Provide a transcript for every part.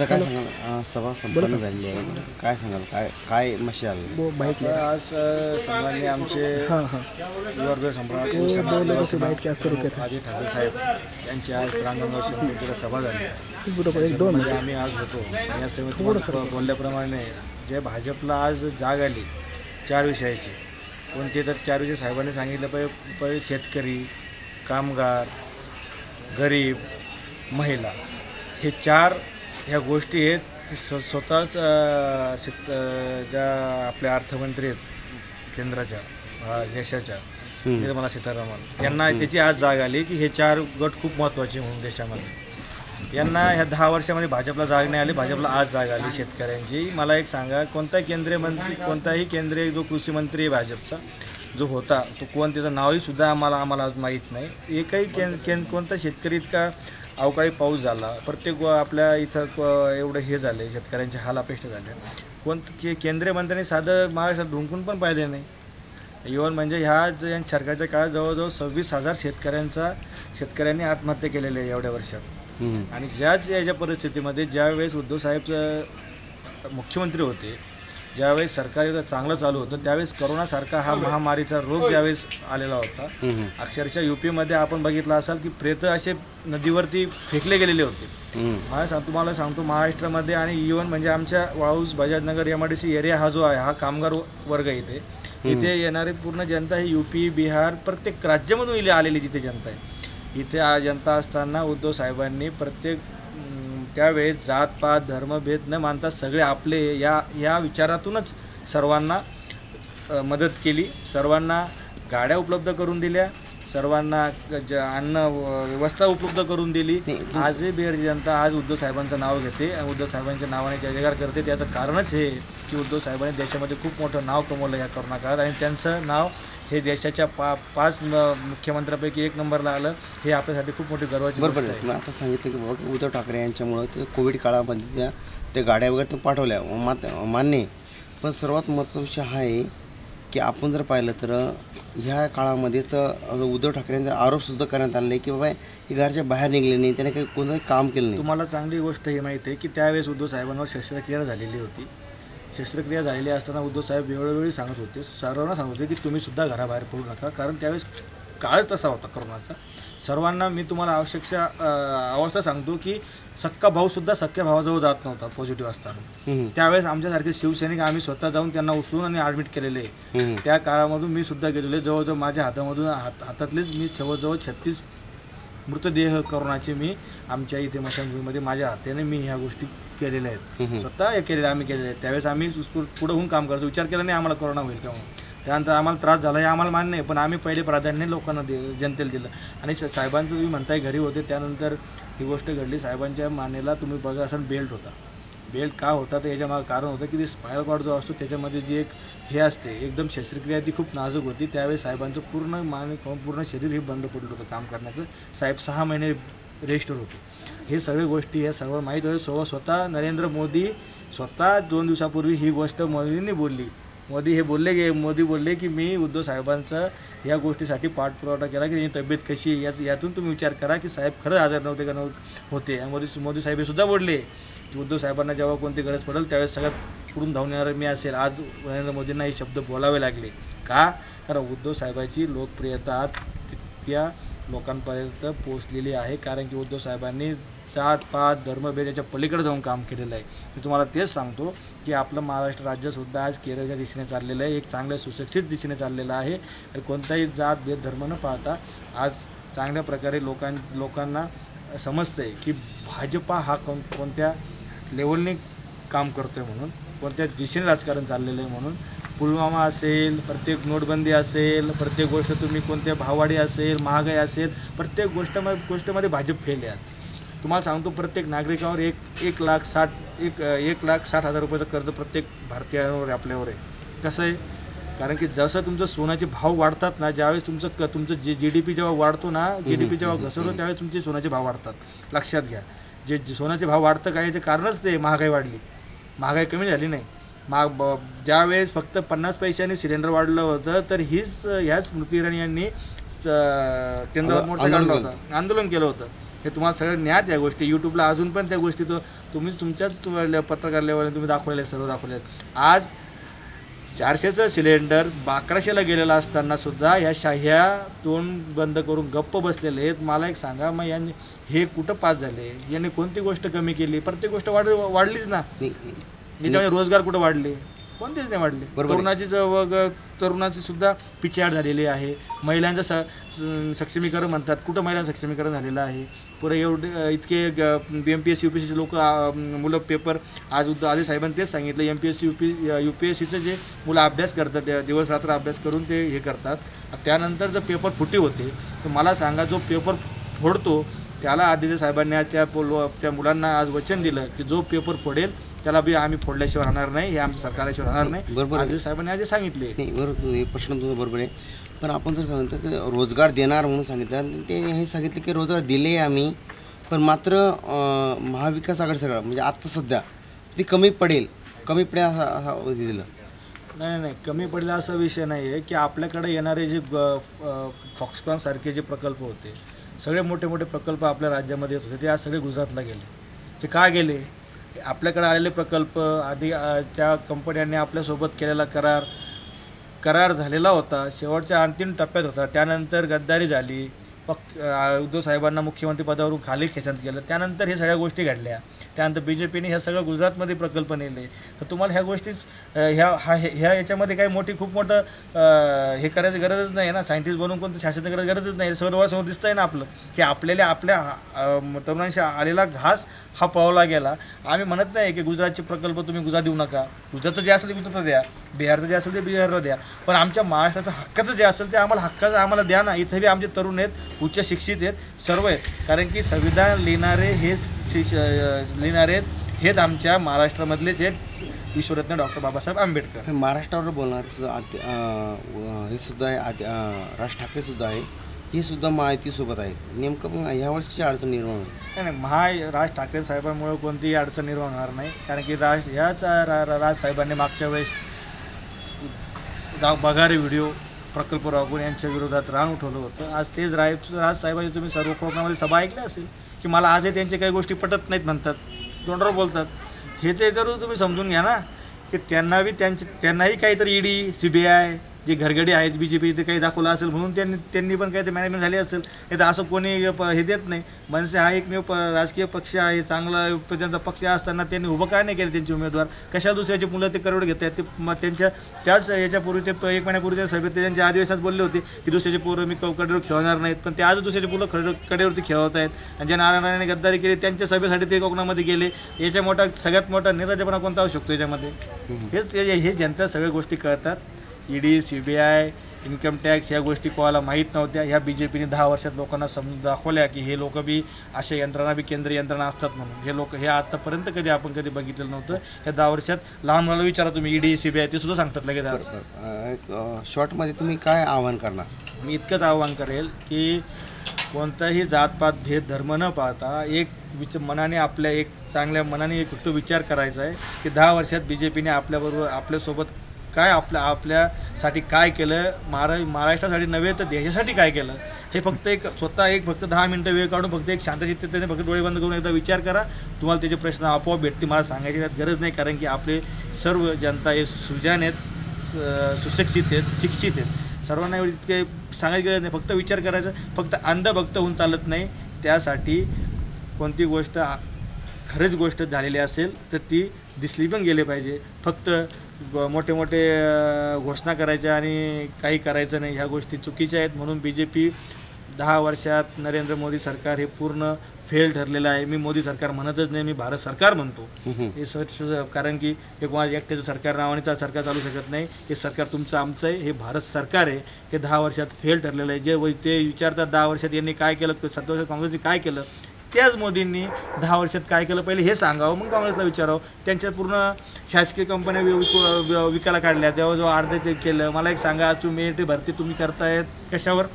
आता काय सांगाल, सभा संपन्न झालेली आहे, काय सांगाल, काय काय मशाल आज सन्माननीय आमचे युवराज सम्राट अजय ठाकरे साहेब यांची आज रांजणगाव शेतकरी सभा झाली. आम्ही आज होतो. या सभेत बोलल्याप्रमाणे जे भाजपला आज जाग आली 4 विषयाची, कोणते तर 4 विषय साहेबांनी सांगितलं. पहिले शेतकरी, कामगार, गरीब, महिला, हे 4 ह्या गोष्टी आहेत. स्वतःच ज्या आपल्या अर्थमंत्री आहेत केंद्राच्या देशाच्या निर्मला सीतारामन यांना त्याची आज जाग आली की हे 4 गट खूप महत्त्वाचे म्हणून देशामध्ये. यांना ह्या 10 वर्षामध्ये भाजपला जाग नाही आली, भाजपला आज जाग आली शेतकऱ्यांची. मला एक सांगा, कोणताही केंद्रीय मंत्री, कोणताही केंद्रीय जो कृषी मंत्री आहे भाजपचा जो होता तो कोण, त्याचं नावही सुद्धा आम्हाला आज माहीत नाही. एकही कोणता शेतकरी इतका अवकाळी पाऊस झाला, प्रत्येक आपल्या इथं एवढं हे झाले, शेतकऱ्यांचे हाल अपेष्ट झाले. केंद्रीय मंत्र्यांनी साधं महाराष्ट्रात ढुंकून पण पाहिले नाही. इव्हन म्हणजे ह्या सरकारच्या काळात जवळजवळ 26,000 शेतकऱ्यांनी आत्महत्या केलेल्या आहे एवढ्या वर्षात. आणि याच्या परिस्थितीमध्ये ज्यावेळेस उद्धव साहेब मुख्यमंत्री होते, ज्यावेळेस सरकार चांगलं चालू होतं, त्यावेळेस करोनासारखा हा महामारीचा रोग ज्यावेळेस आलेला होता, अक्षरशः UP-मध्ये आपण बघितलं असाल की प्रेत असे नदीवरती फेकले गेलेले होते. तुम्हाला सांगतो महाराष्ट्रामध्ये आणि इव्हन म्हणजे आमच्या वाळूज, बजाजनगर, MIDC एरिया हा जो आहे, हा कामगार वर्ग इथे येणारी पूर्ण जनता ही UP, बिहार, प्रत्येक राज्यामधून आलेली जिथे जनता आहे. इथे जनता असताना उद्धव साहेबांनी प्रत्येक त्यावेळेस जातपात धर्मभेद न मानता सगळे आपले या विचारातूनच सर्वांना मदत केली, सर्वांना गाड्या उपलब्ध करून दिल्या, सर्वांना अन्न व्यवस्था उपलब्ध करून दिली. आजही बिहारची जनता आज उद्धव साहेबांचं नाव घेते आणि उद्धव साहेबांच्या नावाने जयजयकार करते. त्याचं कारणच हे की उद्धव साहेबांनी देशामध्ये खूप मोठं नाव कमवलं या कोरोना काळात आणि त्यांचं नाव हे देशाच्या 5 मुख्यमंत्र्यांपैकी 1 नंबरला आलं. हे आपल्यासाठी खूप मोठी गर्वाची गोष्ट आहे. आता सांगितलं की बाबा उद्धव ठाकरे यांच्यामुळं ते कोविड काळामध्ये ते गाड्या वगैरे पाठवल्या, मान्य. पण सर्वात महत्त्वाचा विषय हा आहे की आपण जर पाहिलं तर ह्या काळामध्येच उद्धव ठाकरेंचा आरोपसुद्धा करण्यात आले की बाबा हे घराच्या बाहेर निघले नाही, त्याने काही कोणतंही काम केलं नाही. तुम्हाला चांगली गोष्ट ही माहिती आहे की त्यावेळेस उद्धव साहेबांवर शस्त्रक्रिया झालेली होती. शस्त्रक्रिया झालेली असताना उद्धव साहेब वेळोवेळी सांगत होते, सर्वांना सांगत होते की तुम्ही सुद्धा घराबाहेर पडू नका, कारण त्यावेळेस काळच तसा होता करोनाचा. सर्वांना मी तुम्हाला अवस्था सांगतो की सक्का भाऊसुद्धा सख्या भावाजवळ जात नव्हता पॉझिटिव्ह असताना. त्यावेळेस आमच्यासारखे शिवसैनिक आम्ही स्वतः जाऊन त्यांना उचलून आणि ॲडमिट केलेले आहे. त्या काळामधून मी सुद्धा गेलेले, जवळजवळ माझ्या हातातलेच मी जवळजवळ 36 मृतदेह करोनाचे मी आमच्या इथे मशानभूमीमध्ये माझ्या हाताने मी ह्या गोष्टी केलेल्या आहेत, स्वतः हे केलेल्या आम्ही केलेल्या आहेत. त्यावेळेस आम्ही पुढे होऊन काम करतो, विचार केला नाही आम्हाला कोरोना होईल का म्हणून. त्यानंतर आम्हाला त्रास झाला हे आम्हाला मान्य आहे, पण आम्ही पहिले प्राधान्य लोकांना जनतेला दिलं. आणि साहेबांचं तुम्ही म्हणताय घरी होते, त्यानंतर ही गोष्ट घडली. साहेबांच्या मानेला तुम्ही बघा असाल बेल्ट होता. बेल्ट का होता तर याच्यामागं कारण होतं की ते स्पायनल कॉर्ड जो असतो त्याच्यामध्ये जी एक हे असते एकदम शस्त्रक्रिया ती खूप नाजूक होती. त्यावेळेस साहेबांचं पूर्ण शरीर हे बंद पडलं होतं काम करण्याचं. साहेब 6 महिने रेस्टवर होते. हे सगळे गोष्टी हे सर्व माहीत होते. स्वतः नरेंद्र मोदी स्वतः 2 दिवसापूर्वी ही गोष्ट मोदींनी बोलली. मोदी बोलले की मी उद्धव साहेबांचा या गोष्टीसाठी पाठपुरावा केला की त्यांची तब्येत कशी आहे, यातून तुम्ही विचार करा की साहेब खरंच आजार नव्हते का होते. आणि मोदी साहेब हे सुद्धा बोलले की उद्धव साहेबांना जेव्हा कोणती गरज पडेल त्यावेळेस सगळ्यात पुढून धावून येणार मी असेल. आज नरेंद्र मोदींना हे शब्द बोलावे लागले का, कारण उद्धव साहेबांची लोकप्रियता तितक्या लोकांपर्यंत पोहोचलेली आहे, कारण की उद्धव साहेबांनी जात-पात धर्मभेद याच्या पलीकडे जाऊन काम केलेलं आहे. मी तुम्हाला तेच सांगतो की आपलं महाराष्ट्र राज्यसुद्धा आज केरळच्या दिशेने चाललेलं आहे, एक चांगल्या सुशिक्षित दिशेने चाललेलं आहे. आणि कोणताही जात भेद धर्म न पाहता आज चांगल्या प्रकारे लोकांना समजतं आहे की भाजपा हा कोणत्या लेवलने काम करतो आहे म्हणून, कोणत्या दिशेने राजकारण चाललेलं आहे म्हणून. पुलवामा असेल, प्रत्येक नोटबंदी असेल, प्रत्येक गोष्ट तुम्ही कोणत्या भाववाढी असेल, महागाई असेल, प्रत्येक गोष्टीमध्ये भाजप फेल आहे. आज तुम्हाला सांगतो प्रत्येक नागरिकावर 1,60,000 रुपयाचं कर्ज प्रत्येक भारतीयांवर आपल्यावर आहे. कसं आहे, कारण की जसं तुमचं सोन्याचे भाव वाढतात ना, ज्यावेळेस तुमचं GDP जेव्हा वाढतो ना, GDP जेव्हा घसरतो त्यावेळेस तुमचे सोन्याचे भाव वाढतात. लक्षात घ्या, जे सोन्याचे भाव वाढतं काय याचे कारणच ते महागाई वाढली. महागाई कमी झाली नाही. ज्यावेळेस फक्त 50 पैशांनी सिलेंडर वाढलं होतं तर ह्याच स्मृती इराणी यांनी केंद्रावर मोर्चा काढला होता, आंदोलन केलं होतं. हे तुम्हाला सगळं ज्ञात या गोष्टी. यूट्यूबला अजून पण त्या गोष्टी तुम्हीच तुमच्याच पत्रकार लेवलने तुम्ही दाखवलेले, सर्व दाखवले आहेत. आज 400चं सिलेंडर 1100ला गेलेला असताना सुद्धा ह्या तोंड बंद करून गप्प बसलेले आहेत. मला एक सांगा, मग यांनी हे कुठं पास झाले? यांनी कोणती गोष्ट कमी केली? प्रत्येक गोष्ट वाढलीच ना. याच्यामध्ये रोजगार कुठं वाढले? कोणतेच नाही वाढले. तरुणाची सुद्धा पिछेहाट झालेली आहे. महिलांचं सक्षमीकरण म्हणतात, कुठं महिलांचं सक्षमीकरण झालेलं आहे? पुढे इतके MPSC UPSCचे लोक मुलं पेपर, आज आधी साहेबांनी तेच सांगितलं, MPSC UPSCचं जे मुलं अभ्यास करतात, दिवस रात्र अभ्यास करून ते हे करतात. त्यानंतर जर पेपर फुटी होते तर मला सांगा, जो पेपर फोडतो त्याला आदित्य साहेबांनी आज त्या मुलांना आज वचन दिलं की जो पेपर फोडेल त्याला बी आम्ही फोडल्याशिवाय राहणार नाही, हे आमच्या सरकारशिवाय राहणार नाही. बरोबर, आदित्य साहेबांनी आज सांगितले. नाही बरोबर, हे प्रश्न तुझा बरोबर आहे. पण आपण जर सांगितलं की रोजगार देणार म्हणून सांगितलं, ते हे सांगितलं की रोजगार दिले आम्ही, पण मात्र महाविकास आघाडी सगळं म्हणजे आत्ता सध्या ती कमी पडेल असं दिलं. नाही, कमी पडेल असा विषय नाही आहे की आपल्याकडे येणारे जे फॉक्सकॉनसारखे जे प्रकल्प होते, सगळे मोठे मोठे प्रकल्प आपल्या राज्यामध्ये येत होते, ते आज सगळे गुजरातला गेले. हे का गेले? आपल्याकडे आलेले प्रकल्प आधी त्या कंपन्यांनी आपल्यासोबत केलेला करार झालेला होता, शेवटच्या अंतिम टप्प्यात होता. त्यानंतर गद्दारी झाली, उद्धव साहेबांना मुख्यमंत्री पदावरून खाली खेचत गेलं. त्यानंतर हे सगळ्या गोष्टी घडल्या. त्यानंतर BJPने ह्या सगळं गुजरातमध्ये प्रकल्प नेले. तर तुम्हाला ह्या गोष्टीच ह्या याच्यामध्ये काही खूप मोठं हे करायची गरजच नाही आहे ना. सायंटिस्ट बनवून कोणतं शासन करायची गरजच नाही. सर्वांसमोर दिसतं आहे ना आपलं की आपल्या तरुणांशी आलेला घास हा पळवला गेला. आम्ही म्हणत नाही की गुजरातचे प्रकल्प तुम्ही गुजरात देऊ नका, गुजरातचं जे असेल ते गुजरातला द्या, बिहारचं जे असेल ते बिहारला द्या, पण आमच्या महाराष्ट्राचं हक्काचं जे असेल ते आम्हाला द्या ना. इथं बी आमचे तरुण आहेत, उच्च शिक्षित आहेत, सर्व आहेत. कारण की संविधान लिहिणारे हेच आमच्या महाराष्ट्रामधलेच आहेत, विश्वरत्न डॉक्टर बाबासाहेब आंबेडकर. महाराष्ट्रावर बोलणार हे सुद्धा आहे, राज ठाकरे सुद्धा आहे, हे सुद्धा महायुतीसोबत आहेत. नेमकं मग ह्या वर्षीची अडचण निर्माण होईल? नाही, राज ठाकरे साहेबांमुळे कोणतीही अडचण निर्माण होणार नाही. कारण की राज साहेबांनी मागच्या वेळेस बघारे व्हिडिओ प्रकल्प राबवून यांच्या विरोधात रान उठवलं होतं. आज तेच राज साहेबांची तुम्ही सर्व कोकणामध्ये सभा ऐकल्या असेल की मला आजही त्यांचे काही गोष्टी पटत नाहीत म्हणतात, तोंडावर बोलतात. हे ते जरूर तुम्ही समजून घ्या ना की त्यांनाही काहीतरी ED CBI जे घरगडी आहेत BJP ते काही दाखवलं असेल म्हणून त्यांनी पण काही ते मॅनेजमेंट झाली असेल. नाही तर असं कोणी हे देत नाही. मनसे हा एकमेव राजकीय पक्ष आहे, चांगला त्यांचा पक्ष असताना त्यांनी उभं काय नाही केलं त्यांचे उमेदवार? कशाला दुसऱ्याचे मुलं ते करोड घेत आहेत? ते त्यांच्या त्याच याच्यापूर्वी ते 1 महिन्यापूर्वी सभेत ते त्यांच्या अधिवेशनात बोलले होते की दुसऱ्याचे पोरं मी कडेवर खेळवणार नाहीत, पण ते आज दुसऱ्याचे मुलं कडेवरती खेळवत आहेत. आणि ज्या नारायणाने गद्दारी केली त्यांच्या सभेसाठी ते कोकणामध्ये गेले. याच्या सगळ्यात मोठा निर्लज्जपणा कोणता होऊ शकतो याच्यामध्ये? हे जनता सगळ्या गोष्टी कळतात. ED CBI इन्कम टॅक्स ह्या गोष्टी कोणाला माहीत नव्हत्या. ह्या BJPने 10 वर्षात लोकांना दाखवल्या की हे लोक बी अशा यंत्रणा बी केंद्रीय यंत्रणा असतात म्हणून. हे लोक हे आतापर्यंत आपण कधी बघितलेलं नव्हतं. ह्या 10 वर्षात लहान मुलाला विचारा तुम्ही, ED CBI ते सुद्धा सांगतात लगेच. आज शॉर्टमध्ये तुम्ही काय आव्हान करणार? मी इतकंच आव्हान करेल की कोणताही जातपात भेद धर्म न पाहता एक मनाने एक चांगल्या मनाने एक फक्त विचार करायचा आहे की 10 वर्षात BJPने आपल्यासोबत काय आपल्यासाठी काय केलं, महाराष्ट्रासाठी नव्हे तर देशासाठी काय केलं, हे फक्त फक्त 10 मिनटं वेळ काढून फक्त एक शांतचित्तेने फक्त डोळे बंद करून एकदा विचार करा. तुम्हाला त्याचे प्रश्न आपोआप भेटतील. मला सांगायची त्यात गरज नाही, कारण की आपले सर्व जनता हे सुजाण आहेत, सुशिक्षित आहेत, शिक्षित आहेत. सर्वांना एवढी इतके सांगायची गरज नाही. फक्त विचार करायचा. फक्त अंधभक्त होऊन चालत नाही. त्यासाठी कोणती गोष्ट खरंच गोष्ट झालेली असेल तर ती दिसली पण गेली पाहिजे. फक्त मोठे घोषणा करायच्या आणि काही करायचं नाही, ह्या गोष्टी चुकीच्या आहेत. म्हणून BJP 10 वर्षात नरेंद्र मोदी सरकार हे पूर्ण फेल ठरलेलं आहे. मी मोदी सरकार म्हणतच नाही, मी भारत सरकार म्हणतो. हे कारण की हे कोणाच्या एकट्याचं सरकार नावानेचं सरकार चालू शकत नाही. हे सरकार तुमचं आमचं आहे, हे भारत सरकार आहे. हे 10 वर्षात फेल ठरलेलं आहे. ते विचारतात 10 वर्षात यांनी काय केलं, 7 वर्षात काँग्रेसने काय केलं, त्याच मोदींनी 10 वर्षात काय केलं पहिले हे सांगावं, मग काँग्रेसला विचारावं. त्यांच्या पूर्ण शासकीय कंपन्या विकायला काढल्या, जवळजवळ अर्धे ते केलं. मला एक सांगा, आज तुम्ही मिलिटरी भरती तुम्ही करतायत कशावर?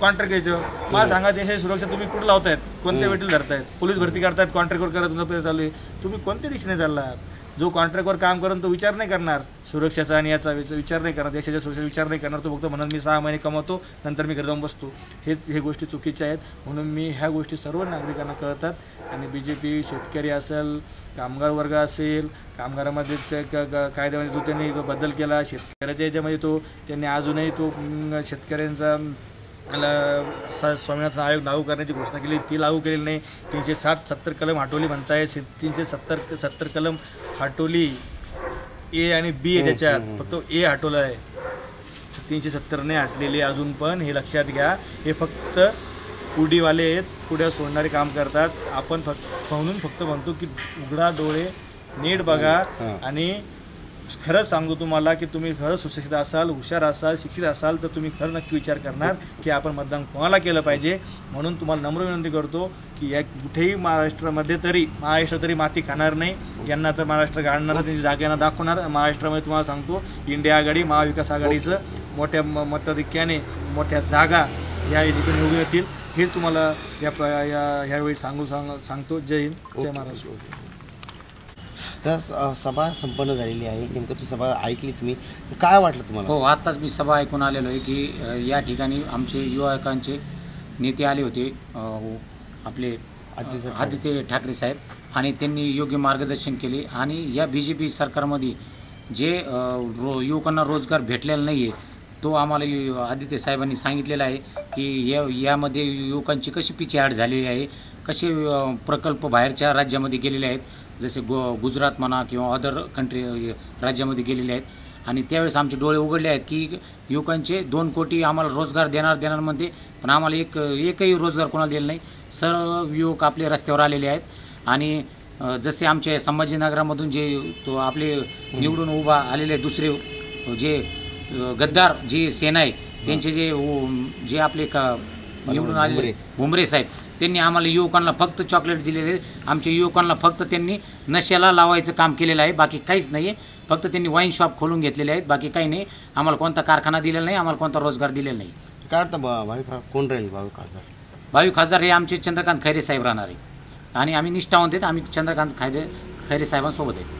कॉन्ट्रॅक्ट घ्यायचं. मला सांगा, देशाची सुरक्षा तुम्ही कुठं लावतायत? कोणत्या वेळेला धरतायत? पोलीस भरती करतायत, कॉन्ट्रॅक्टवर करा, तुमचं चालू आहे. तुम्ही कोणत्या दिशेने चाललात? जो कॉन्ट्रॅक्टवर काम करून तो विचार नाही करणार सुरक्षेचा आणि याचा विचार नाही करणार, देशाच्या सुरक्षेचा विचार नाही करणार. तो फक्त म्हणून मी 6 महिने कमवतो नंतर मी घरी जाऊन बसतो. हे गोष्टी चुकीच्या आहेत. म्हणून मी ह्या गोष्टी सर्व नागरिकांना कळतात. आणि BJP शेतकरी असेल, कामगार वर्ग असेल, कामगारामध्ये कायद्यामध्ये जो त्यांनी बदल केला, शेतकऱ्याच्या याच्यामध्ये तो त्यांनी अजूनही तो शेतकऱ्यांचा स्वामीनाथन आयोग लागू करण्याची घोषणा केली, ती लागू केलेली नाही. 370 कलम हटवली म्हणताय. 370 कलम हटवली. A आणि B आहे त्याच्यात, फक्त A हटवलं आहे. 370 नाही हटलेली अजून पण, हे लक्षात घ्या. हे फक्त पुडीवाले आहेत, पुड्या सोडणारे काम करतात. आपण फक्त म्हणतो की उघडा डोळे, नीट बघा. आणि खरंच सांगतो तुम्हाला की तुम्ही खरंच सुशिक्षित असाल, हुशार असाल, शिक्षित असाल तर तुम्ही खरं नक्की विचार करणार की आपण मतदान कोणाला केलं पाहिजे. म्हणून तुम्हाला नम्र विनंती करतो की या कुठेही महाराष्ट्र तरी माती खाणार नाही. यांना तर महाराष्ट्र गाडणार, त्यांची जागेना दाखवणार. महाराष्ट्रामध्ये तुम्हाला सांगतो इंडिया आघाडी, महाविकास आघाडीचं मोठ्या मताधिक्याने मोठ्या जागा या ठिकाणी निवडून येतील. हेच तुम्हाला ह्यावेळी सांगतो. जय हिंद, जय महाराष्ट्र. तर सभा संपन्न झालेली आहे. नेमकं ती सभा ऐकली तुम्ही, काय वाटलं तुम्हाला? हो, आत्ताच मी सभा ऐकून आलेलो आहे की या ठिकाणी आमचे युवकांचे नेते आले होते, आपले आदित्य ठाकरे साहेब, आणि त्यांनी योग्य मार्गदर्शन केले. आणि या BJP सरकारमध्ये जे युवकांना रोजगार भेटलेला नाही आहे तो आम्हाला आदित्य साहेबांनी सांगितलेला आहे की यामध्ये युवकांची कशी पिछेहाट झालेली आहे, कसे प्रकल्प बाहेरच्या राज्यामध्ये गेलेले आहेत, जसे गुजरात म्हणा किंवा अदर राज्यामध्ये गेलेले आहेत. आणि त्यावेळेस आमचे डोळे उघडले आहेत की युवकांचे 2 कोटी आम्हाला रोजगार देणार म्हणते, पण आम्हाला एकही रोजगार कोणाला दिला नाही. सर्व युवक आपले रस्त्यावर आलेले आहेत. आणि जसे आमच्या संभाजीनगरामधून जे तो आपले निवडून उभा आलेले दुसरे जे गद्दार जी सेना आहे त्यांचे जे आपले निवडून आलेले भुमरे साहेब, त्यांनी आम्हाला युवकांना फक्त चॉकलेट दिलेले. आमच्या युवकांना फक्त त्यांनी नशेला लावायचं काम केलेलं आहे, बाकी काहीच नाही आहे. फक्त त्यांनी वाईन शॉप खोलून घेतलेले आहेत, बाकी काही नाही. आम्हाला कोणता कारखाना दिलेला नाही, आम्हाला कोणता रोजगार दिलेला नाही. काय वाटतं भावी कोण राहील भावी खासदार? भावी खासदार हे आमचे चंद्रकांत खैरे साहेब राहणार आहे. आणि आम्ही निष्ठावंत आहेत, आम्ही चंद्रकांत खैरे साहेबांसोबत आहेत.